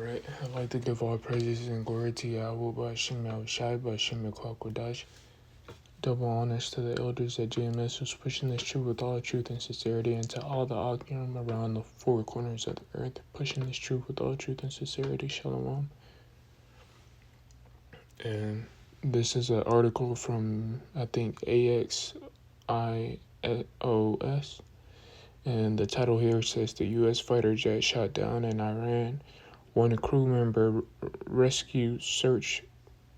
Alright, I'd like to give all praises and glory to Yahweh by Shem Shai by Shem Kodash. Double honors to the elders at GMS who's pushing this truth with all truth and sincerity, and to all the Akim around the four corners of the earth, pushing this truth with all truth and sincerity. Shalom. And this is an article from, I think, AXIOS. And the title here says the U.S. fighter jet shot down in Iran. One crew member rescue search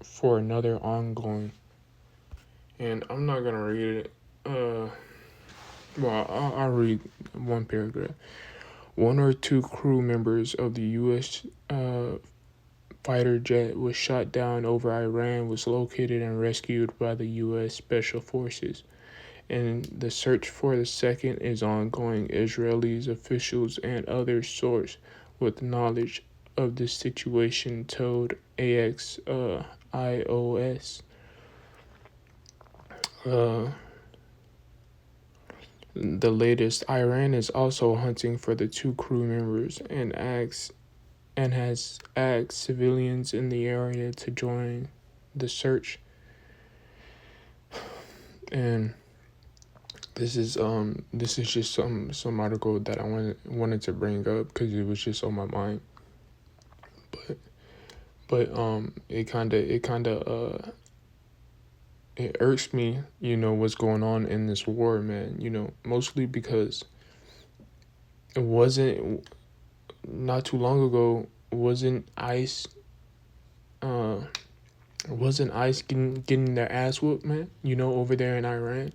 for another ongoing. And I'm not going to read it. I'll read one paragraph. One or two crew members of the U.S. Fighter jet was shot down over Iran was located and rescued by the U.S. Special Forces. And the search for the second is ongoing. Israelis, officials, and other sources with knowledge of the situation told AXIOS. The latest, Iran is also hunting for the two crew members and has asked civilians in the area to join the search. And this is just some article that I wanted to bring up because it was just on my mind. But it irks me, what's going on in this war, man. Mostly because it wasn't not too long ago. Wasn't ICE getting their ass whooped, man? Over there in Iran.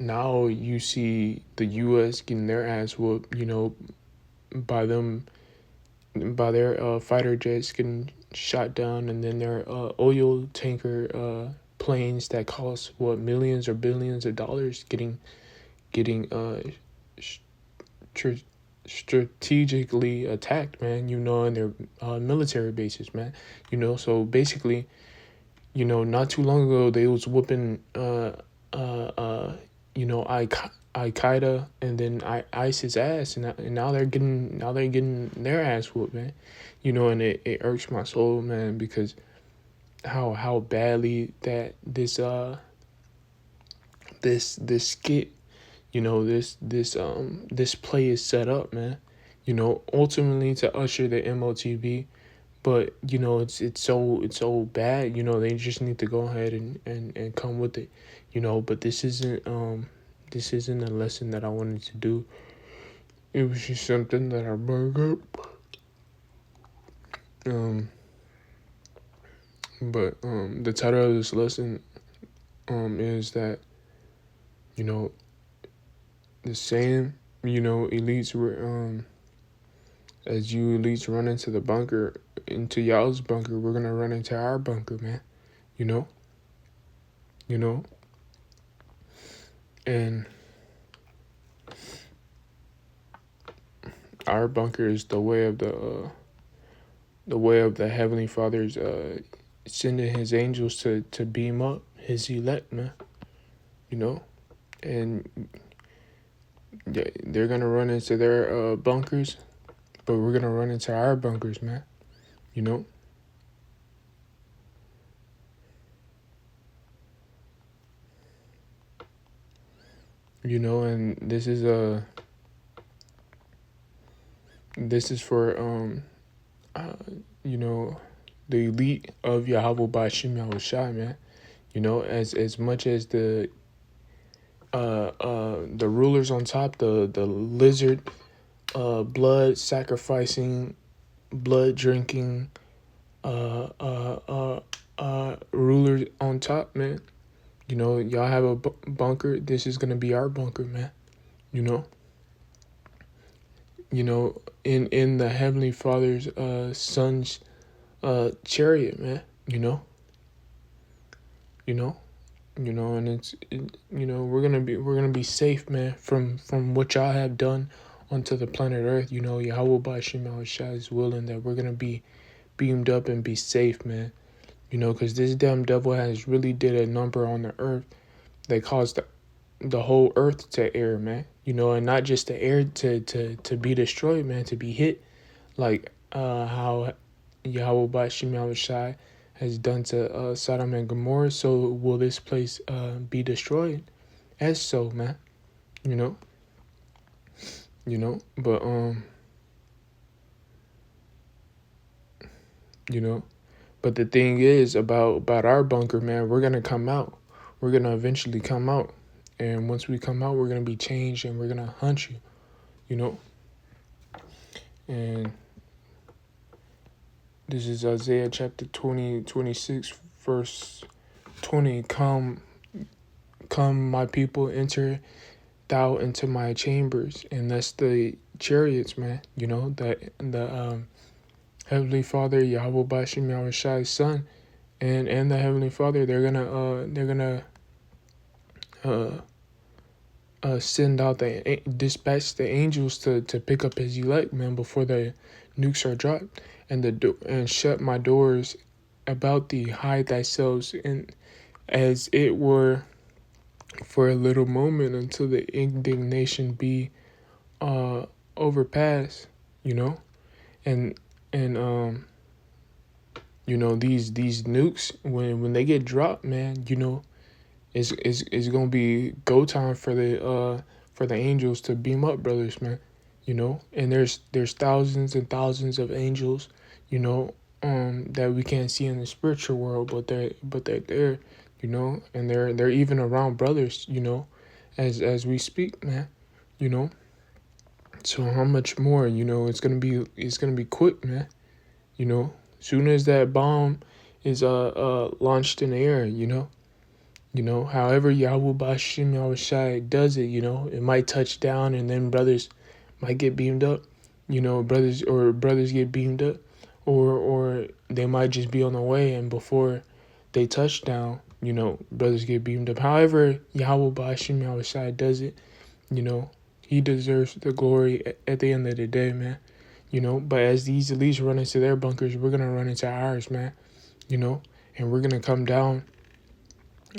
Now you see the U.S. getting their ass whooped. By their fighter jets getting shot down, and then their oil tanker planes that cost millions or billions of dollars getting strategically attacked, man. In their military bases, man. So basically, not too long ago they was whooping Al-Qaeda and then ISIS ass, and now they're getting their ass whooped, man. And it irks my soul, man, because how badly that this skit, this play is set up, man. Ultimately to usher the MOTB, but it's so bad. They just need to go ahead and come with it. But this isn't a lesson that I wanted to do. It was just something that I brought up. But the title of this lesson is that the same elites were as you elites run into the bunker, into y'all's bunker, we're gonna run into our bunker, man. And our bunker is the way of the Heavenly Father's sending his angels to beam up his elect, man. And they're gonna run into their bunkers, but we're gonna run into our bunkers, man. And this is for the elite of Yahweh by Shem Yahushai, man. As much as the rulers on top, the lizard, blood sacrificing, blood drinking, rulers on top, man. Y'all have a bunker. This is gonna be our bunker, man. In the Heavenly Father's son's chariot, man. And it's we're gonna be safe, man, from what y'all have done onto the planet Earth. Yahweh by Shem Shai is willing that we're gonna be beamed up and be safe, man. Because this damn devil has really did a number on the earth that caused the whole earth to air, man. And not just the air to be destroyed, man, to be hit, like how Yahweh Bashim Yahushai has done to Sodom and Gomorrah. So will this place be destroyed? As so, man. You know, but but the thing is about our bunker, man. We're gonna come out. We're gonna eventually come out, and once we come out, we're gonna be changed, and we're gonna hunt you. And this is Isaiah chapter 26, verse 20. Come, my people, enter thou into my chambers. And that's the chariots, man. The Heavenly Father, Yahweh Bashim Yahushai's son, and the Heavenly Father, they're gonna send out dispatch the angels to pick up his elect, man, before the nukes are dropped, and shut my doors about thee, hide thyself in as it were for a little moment until the indignation be overpassed, and these nukes when they get dropped, man, it's gonna be go time for the angels to beam up, brothers, man. And there's thousands and thousands of angels, that we can't see in the spiritual world, but they're there, and they're even around brothers, as we speak, man. So how much more, it's gonna be quick, man. Soon as that bomb is launched in the air, however Yahweh Bashim Yahushai does it, it might touch down and then brothers might get beamed up, brothers get beamed up, or they might just be on the way, and before they touch down, brothers get beamed up. However Yahweh Bashim Yahushai does it, he deserves the glory at the end of the day, man. But as these elites run into their bunkers, we're gonna run into ours, man. And we're gonna come down.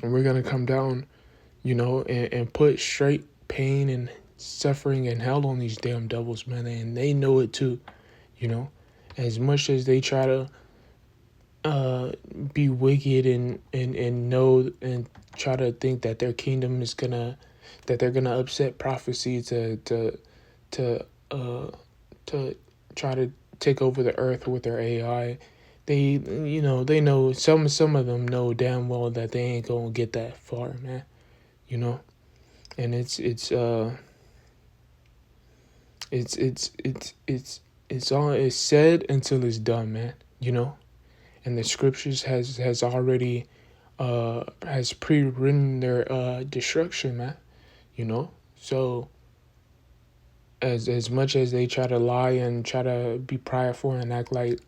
And put straight pain and suffering and hell on these damn devils, man. And they know it too, As much as they try to be wicked and know and try to think that their kingdom is that they're gonna upset prophecy to try to take over the earth with their AI. They know some of them know damn well that they ain't gonna get that far, man. And it's all it's said until it's done, man. And the scriptures has already has pre-written their destruction, man. So as much as they try to lie and try to be prideful and act like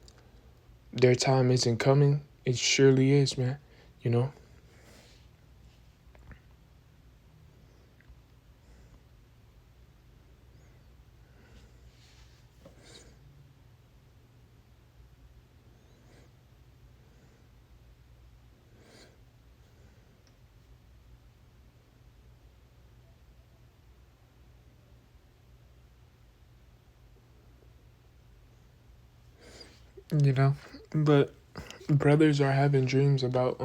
their time isn't coming, it surely is, man. But brothers are having dreams about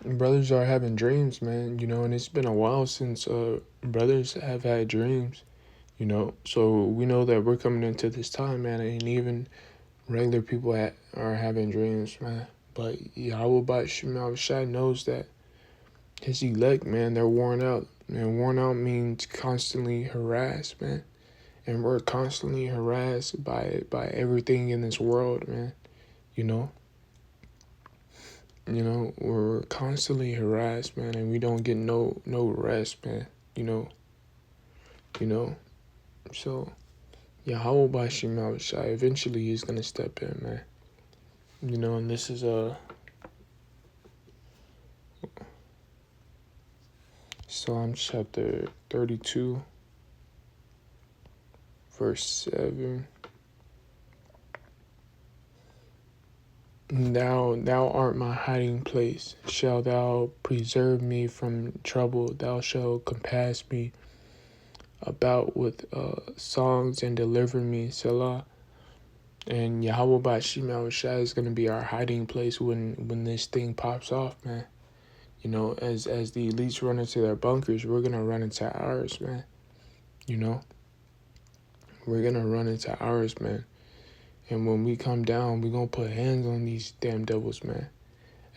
brothers are having dreams, man, and it's been a while since brothers have had dreams, so we know that we're coming into this time, man, and even regular people are having dreams, man. But Yahweh Bashim Shai knows that his elect, man, they're worn out. And worn out means constantly harassed, man. And we're constantly harassed by everything in this world, man. We're constantly harassed, man, and we don't get no rest, man. So Yahweh Bashim Shai eventually is gonna step in, man. And this is Psalm chapter 32, verse 7. Thou art my hiding place. Shall thou preserve me from trouble? Thou shalt compass me about with songs and deliver me, Selah. And Yahweh Bashim Shai is going to be our hiding place when this thing pops off, man. You know, as the elites run into their bunkers, we're going to run into ours, man. You know, we're going to run into ours, man. And when we come down, we're going to put hands on these damn devils, man.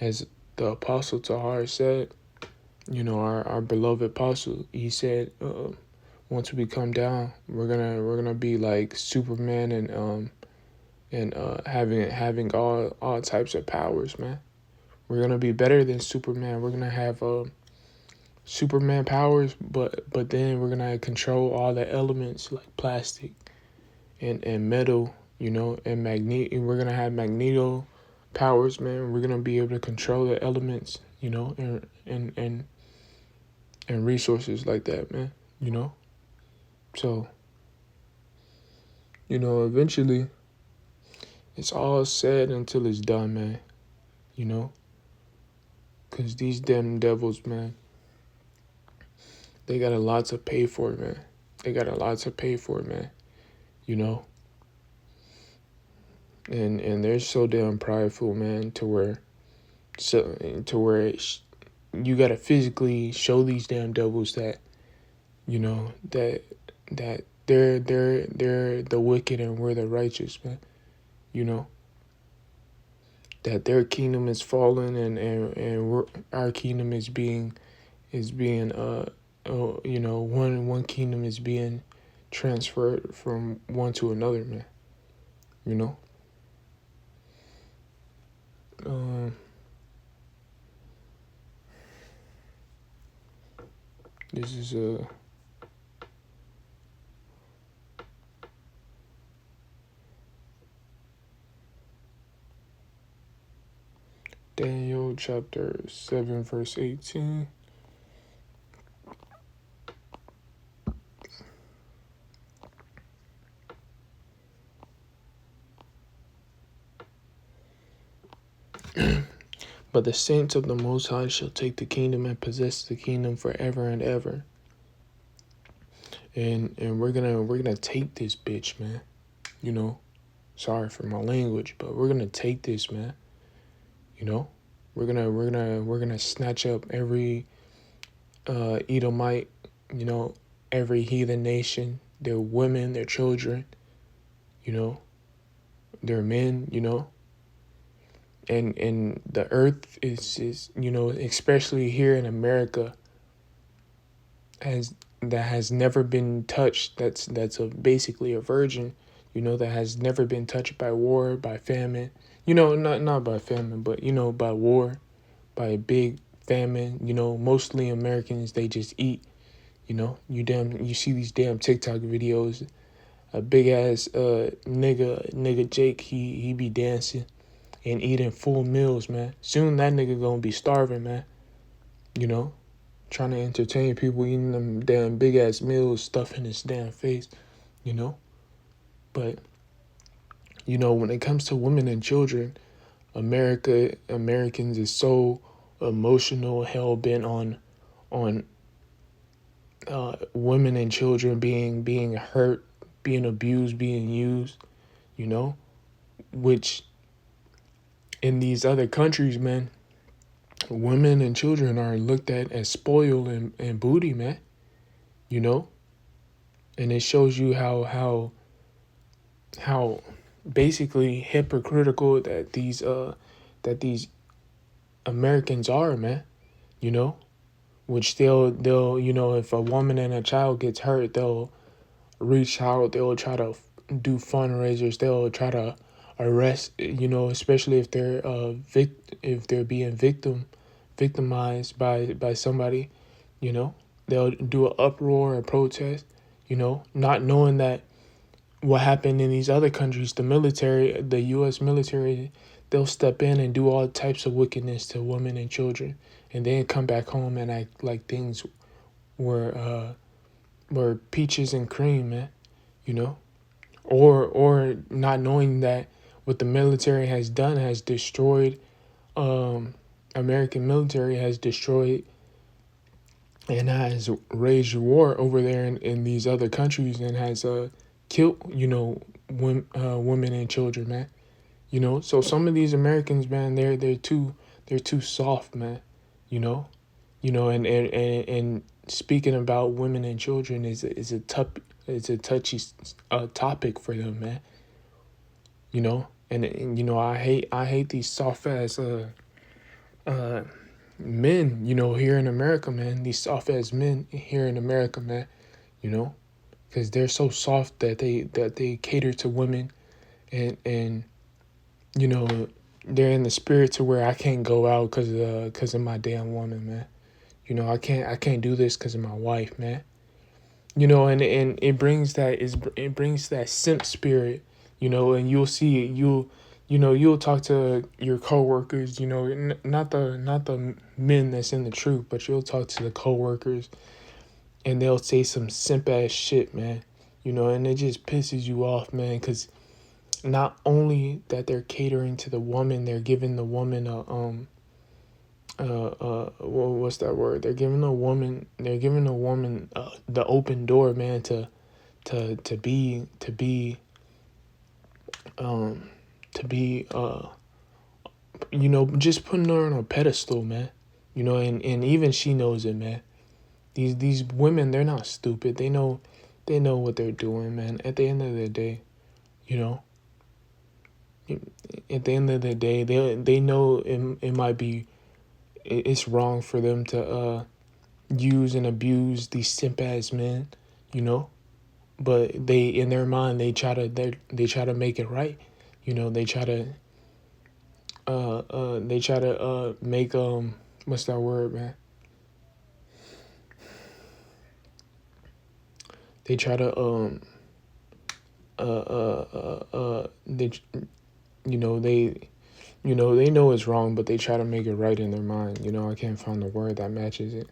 As the Apostle Tahar said, you know, our beloved apostle, he said, once we come down, we're gonna be like Superman and having all types of powers, man. We're gonna be better than Superman. We're gonna have Superman powers, but then we're gonna control all the elements like plastic and metal, you know, and we're gonna have magneto powers, man. We're gonna be able to control the elements, you know, and resources like that, man. You know, so you know, eventually it's all said until it's done, man. You know, cause these damn devils, man, they got a lot to pay for, man. They got a lot to pay for, man. You know, and they're so damn prideful, man, to where you gotta physically show these damn devils that, you know, that they're the wicked and we're the righteous, man. You know, that their kingdom is fallen and our kingdom is being you know, one kingdom is being transferred from one to another, man. You know. This is Daniel chapter 7 verse 18. But the saints of the Most High shall take the kingdom and possess the kingdom forever and ever. And we're gonna take this bitch, man. You know, sorry for my language, but we're gonna take this, man. You know, we're gonna snatch up every Edomite, you know, every heathen nation, their women, their children, you know, their men, you know. And the earth is you know, especially here in America, has never been touched. That's basically a virgin, you know, that has never been touched by war, by famine. You know, not by famine, but you know, by war, by a big famine. You know, mostly Americans, they just eat. You know, you see these damn TikTok videos. A big ass nigga Jake, he be dancing and eating full meals, man. Soon that nigga gonna be starving, man. You know, trying to entertain people eating them damn big ass meals, stuffing his damn face, you know. But you know, when it comes to women and children, Americans is so emotional, hell bent on women and children being hurt, being abused, being used, you know, which in these other countries, man, women and children are looked at as spoiled and booty, man. You know, and it shows you how basically hypocritical that these Americans are, man. You know, which they'll you know, if a woman and a child gets hurt, they'll reach out, they'll try to do fundraisers, they'll try to arrest, you know, especially if they're if they're being victimized by somebody, you know, they'll do an uproar or protest, you know, not knowing that what happened in these other countries, the U.S. military, they'll step in and do all types of wickedness to women and children, and then come back home and act like things were peaches and cream, man, you know, or not knowing that what the military has done has destroyed, American military has destroyed and has waged war over there in these other countries, and has killed, women and children, man. So some of these Americans, man, they're too soft, man. You know, and speaking about women and children is a touchy topic for them, man. And I hate these soft ass uh men, here in America, man. These soft ass men here in America, man. You know, because they're so soft that they cater to women, and you know they're in the spirit to where I can't go out because of my damn woman, man. I can't do this because of my wife, man. And it brings that simp spirit, and you'll see it. You'll talk to your coworkers, not the men that's in the truth, but you'll talk to the coworkers, and they'll say some simp ass shit, man. And it just pisses you off, man, because not only that they're catering to the woman, they're giving the woman a what's that word? They're giving a woman the open door, man, um to be just putting her on a pedestal, man. And even she knows it, man. These women, they're not stupid. They know what they're doing, man. At the end of the day, you know, they know it might be, it's wrong for them to use and abuse these simp ass men, you know. But they, in their mind, they try to make it right. They try to make what's that word, man? They try to they they know it's wrong, but they try to make it right in their mind. I can't find the word that matches it.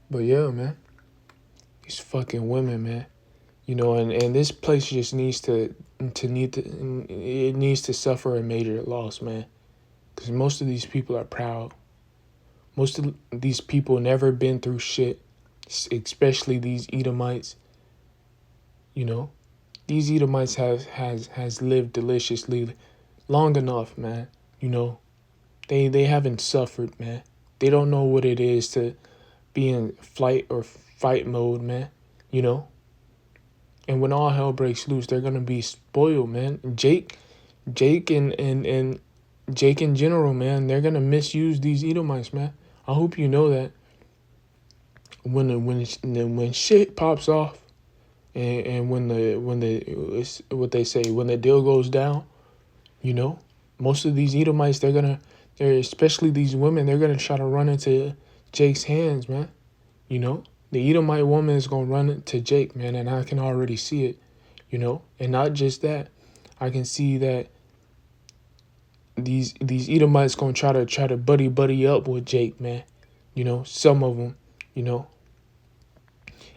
But yeah, man, these fucking women, man. And this place just needs to suffer a major loss, man. Because most of these people are proud. Most of these people never been through shit, especially these Edomites. These Edomites has lived deliciously long enough, man. They haven't suffered, man. They don't know what it is to be in flight or fight mode, man. You know, and when all hell breaks loose, they're gonna be spoiled, man. Jake and Jake in general, man, they're gonna misuse these Edomites, man. I hope you know that when shit pops off, and when the it's what they say, when the deal goes down, you know, most of these Edomites, they're especially these women, they're gonna try to run into Jake's hands, man. The Edomite woman is gonna run into Jake, man, and I can already see it. And not just that, I can see that these Edomites gonna try to buddy up with Jake, man. Some of them, you know,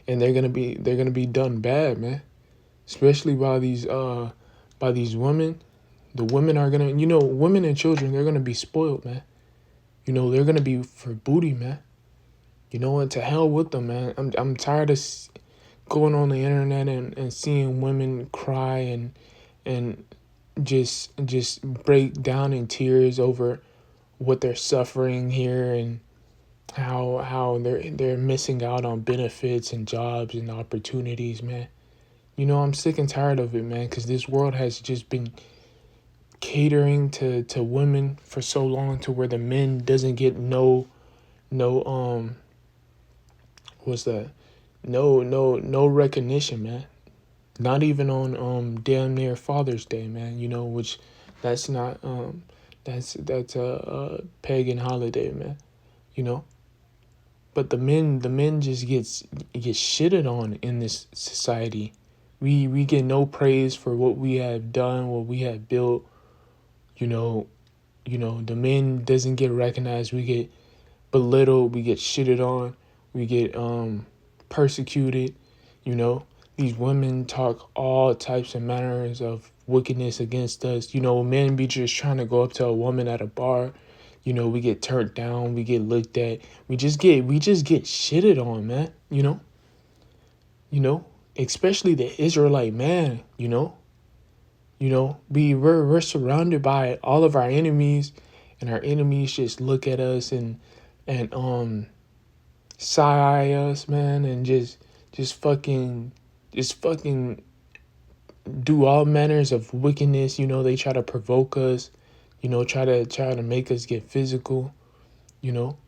and they're gonna be done bad, man. Especially by these women. The women are gonna, women and children, they're gonna be spoiled, man. They're gonna be for booty, man. And to hell with them, man. I'm tired of going on the internet and seeing women cry and just break down in tears over what they're suffering here, and how they're missing out on benefits and jobs and opportunities, man. I'm sick and tired of it, man, because this world has just been catering to women for so long, to where the men doesn't get no what's that? No recognition, man. Not even on damn near Father's Day, man. Which that's not that's a pagan holiday, man. You know. But the men just get shitted on in this society. We get no praise for what we have done, what we have built. You know, the men doesn't get recognized. We get belittled. We get shitted on. We get persecuted. These women talk all types of manners of wickedness against us. Men be just trying to go up to a woman at a bar. We get turned down, we get looked at, we just get shitted on, man. You know, especially the Israelite man. We're surrounded by all of our enemies, and our enemies just look at us and side us, man, and just fucking do all manners of wickedness. They try to provoke us, try to make us get physical. You know,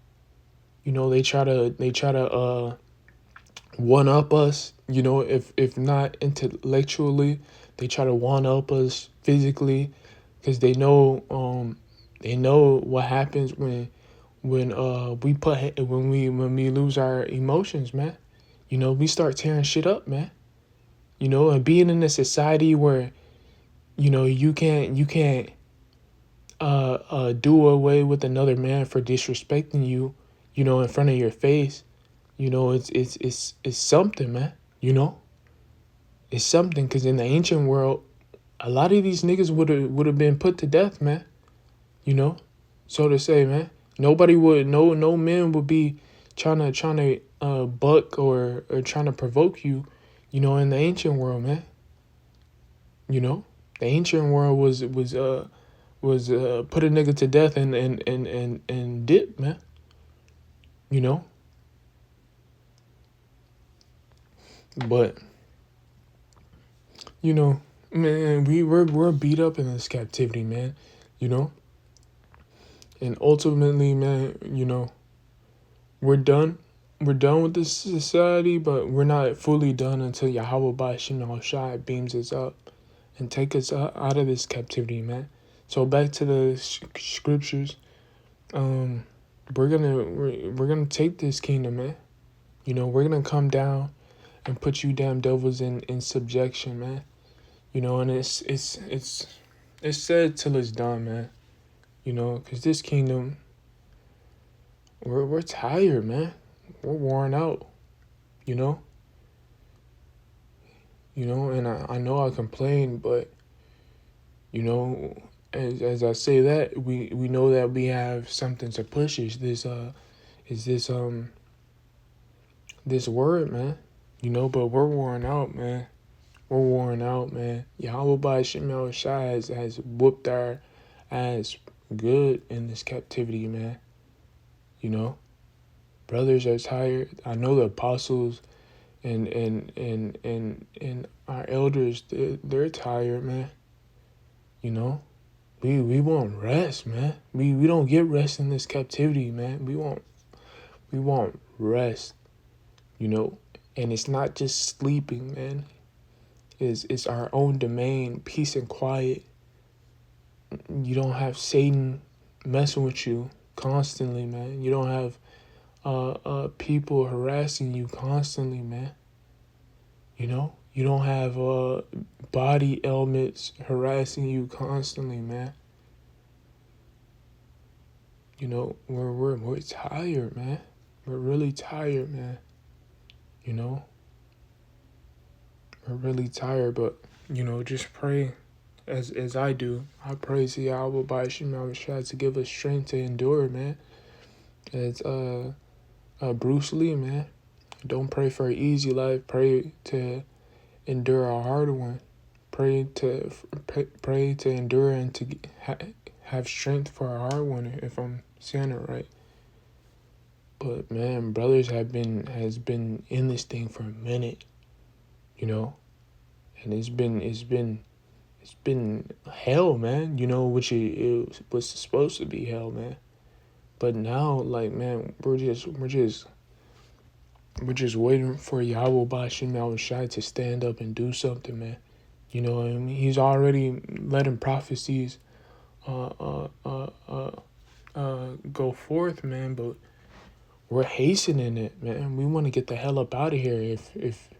they try to one up us. If not intellectually, they try to one up us physically, because they know what happens when we lose our emotions, man. We start tearing shit up, man. And being in a society where you can't do away with another man for disrespecting you, in front of your face. It's something, man. It's something, because in the ancient world, a lot of these niggas would have been put to death, man. So to say, man. Nobody would, no man would be trying to buck or trying to provoke you, in the ancient world, man. The ancient world was put a nigga to death and dip, man. You know, but man, we're beat up in this captivity, man. You know, and ultimately, man, we're done. We're done with this society, but we're not fully done until Yahweh Ba'Shem Shai beams us up and take us out of this captivity, man. So back to the scriptures. Um, we're gonna take this kingdom, man. We're gonna come down and put you damn devils in subjection, man. And it's said till it's done, man. Because this kingdom, we're tired, man. We're worn out. You know. And I know I complain, but as I say that, we know that we have something to push. This word, man. But we're worn out, man. We're worn out, man. Yahweh Ba'Shem Shai has whooped our ass good in this captivity, man. Brothers are tired. I know the apostles and our elders, they're tired, man. We want rest, man. We don't get rest in this captivity, man. We want rest, and it's not just sleeping, man. It's our own domain, peace and quiet. You don't have Satan messing with you constantly, man. You don't have people harassing you constantly, man. You don't have body ailments harassing you constantly, man. We're tired, man. We're really tired, man. We're really tired, but just pray as I do. I pray to Yahweh Ba'Shem Shai to give us strength to endure, man. It's Bruce Lee, man. Don't pray for an easy life. Pray to endure a hard one. Pray to endure and to have strength for a hard one. If I'm saying it right. But man, brothers has been in this thing for a minute, and it's been hell, man. Which it was supposed to be hell, man. But now, like, man, we're just waiting for Yahweh Ba'Shem Shai to stand up and do something, man. What I mean? He's already letting prophecies go forth, man. But we're hastening it, man. We want to get the hell up out of here. If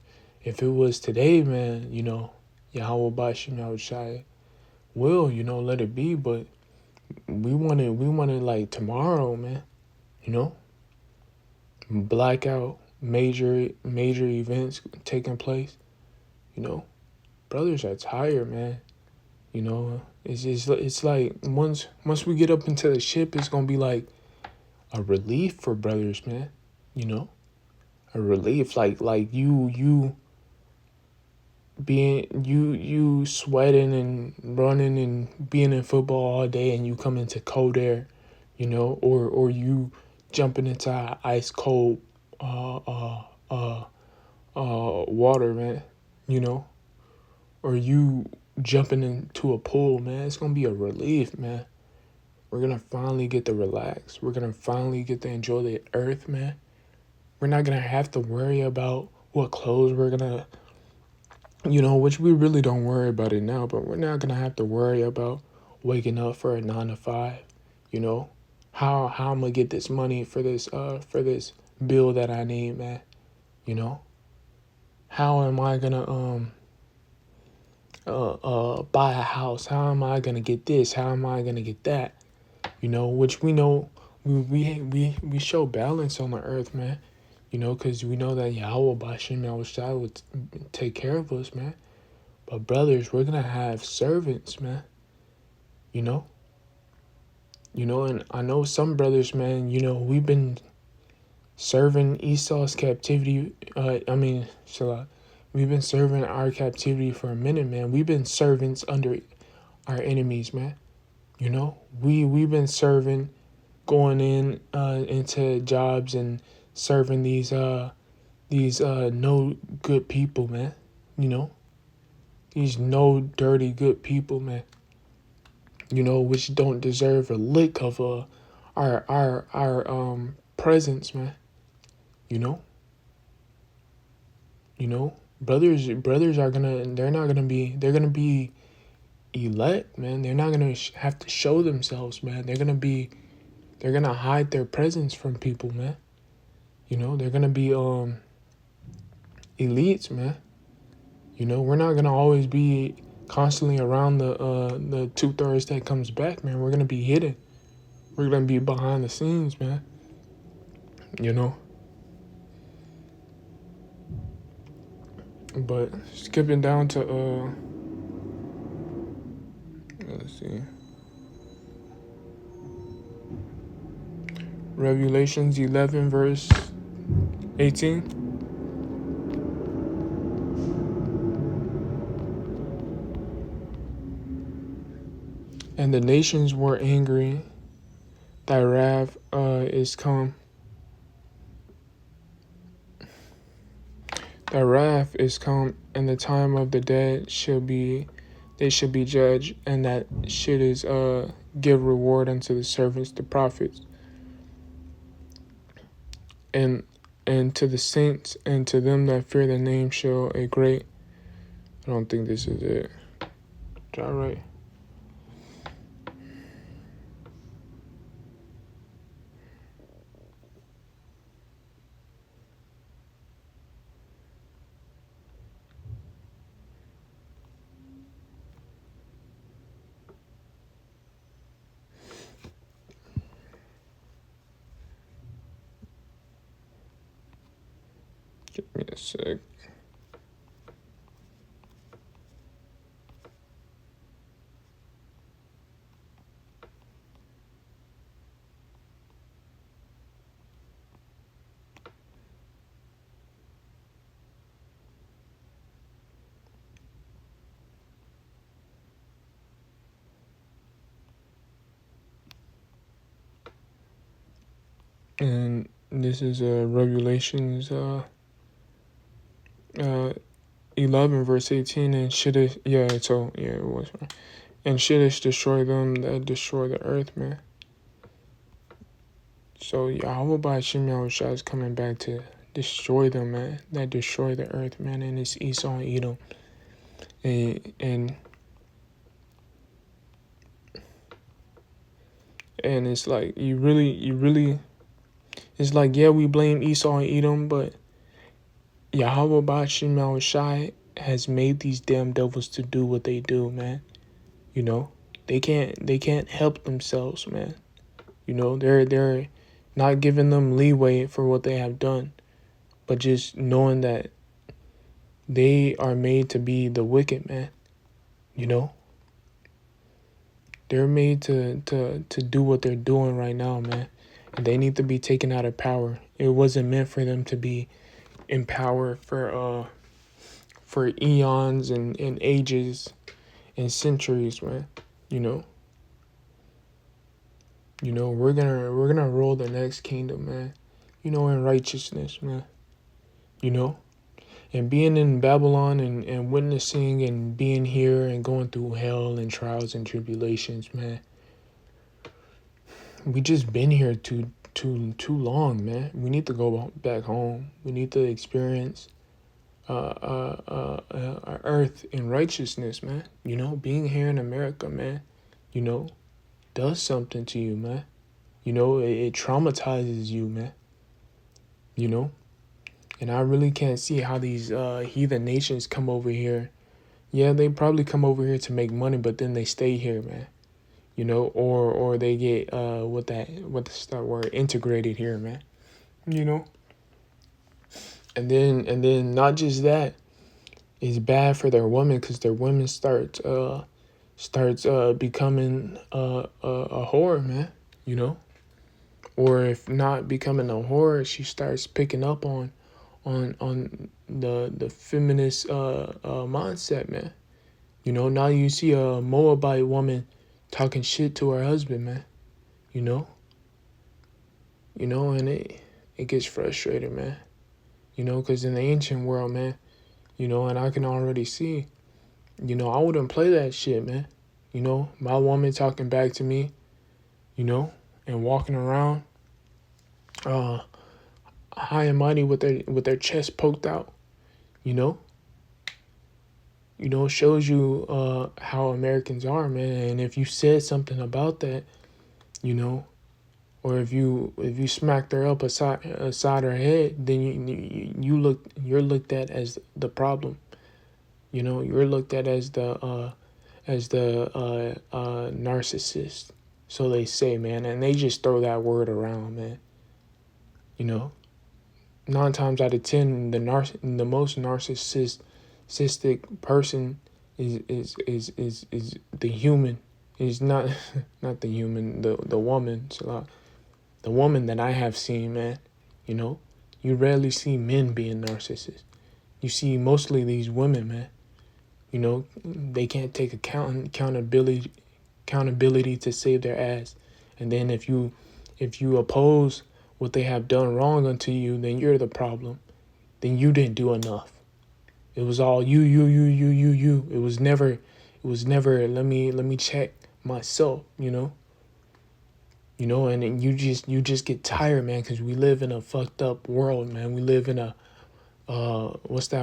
it was today, man, Yahweh Ba'Shem Shai will, let it be. But we want it like tomorrow, man. Blackout, major events taking place. Brothers are tired, man. You know, it's like once we get up into the ship, it's gonna be like a relief for brothers, man. You know, a relief. Like you being you sweating and running and being in football all day, and you come into cold air, you know, or you jumping into ice cold uh uh uh water, man. You know, or you jumping into a pool, man. It's gonna be a relief, man. We're gonna finally get to relax. We're gonna finally get to enjoy the earth, man. We're not gonna have to worry about what clothes we're gonna, which we really don't worry about it now, but we're not gonna have to worry about waking up for a 9 to 5, you know. How I'm gonna get this money for this bill that I need, man. You know? How am I gonna buy a house? How am I gonna get this? How am I gonna get that? You know, which we know we show balance on the earth, man. You know, because we know that Yahweh Bashim Yahushua would take care of us, man. But brothers, we're gonna have servants, man. You know, and I know some brothers, man. You know, we've been serving Esau's captivity. We've been serving our captivity for a minute, man. We've been servants under our enemies, man. You know, we've been serving, going in into jobs and serving these no good people, man. You know, these no dirty good people, man. You know, which don't deserve a lick of our presence, man. You know, brothers are they're gonna be elect, man. They're not gonna have to show themselves, man. They're gonna hide their presence from people, man. You know, they're gonna be elites, man. You know, we're not gonna always be constantly around the 2/3 that comes back, man. We're gonna be hidden. We're gonna be behind the scenes, man. You know. But skipping down to let's see. Revelations 11 verse 18. And the nations were angry. Thy wrath is come. Thy wrath is come, and the time of the dead they shall be judged, and that shit is give reward unto the servants, the prophets, and to the saints, and to them that fear the name shall a great. I don't think this is it. Is that right? Give me a sec. And this is Revelations 11 verse 18, and it was. And shouldest destroy them that destroy the earth, man. So Yahweh Ba'ashim Yahushua is coming back to destroy them, man. That destroy the earth, man. And it's Esau and Edom. And it's like you really it's like, yeah, we blame Esau and Edom, but Yahweh Ba'ashim Yahushua has made these damn devils to do what they do, man. You know? They can't help themselves, man. You know, they're not giving them leeway for what they have done, but just knowing that they are made to be the wicked, man. You know? They're made to do what they're doing right now, man. And they need to be taken out of power. It wasn't meant for them to be in power for eons and ages and centuries, man. You know. We're gonna rule the next kingdom, man. In righteousness, man. You know? And being in Babylon and witnessing and being here and going through hell and trials and tribulations, man. We just been here too long, man. We need to go back home. We need to experience earth in righteousness, man. Being here in America, man, you know, does something to you, man. It traumatizes you, man. And I really can't see how these heathen nations come over here. Yeah, they probably come over here to make money, but then they stay here, man. Or they get what's that word, integrated here, man. You know, and then not just that, it's bad for their women because their women starts becoming a whore, man. Or if not becoming a whore, she starts picking up on the feminist mindset, man. Now you see a Moabite woman talking shit to her husband, man. You know, and it gets frustrated, man. Because in the ancient world, man, and I can already see, I wouldn't play that shit, man. My woman talking back to me, and walking around, high and mighty with their chest poked out, shows you how Americans are, man. And if you said something about that, or if you smacked her up aside her head, then you're looked at as the problem. You're looked at as the narcissist. So they say, man, and they just throw that word around, man. 9 times out of 10, the most narcissistic person is the human. Is not the human, the woman. So the woman that I have seen, man. You rarely see men being narcissists. You see mostly these women, man. They can't take accountability to save their ass. And then if you oppose what they have done wrong unto you, then you're the problem. Then you didn't do enough. It was all you. It was never let me check myself, and then you just get tired, man, because we live in a fucked up world, man. We live in a what's that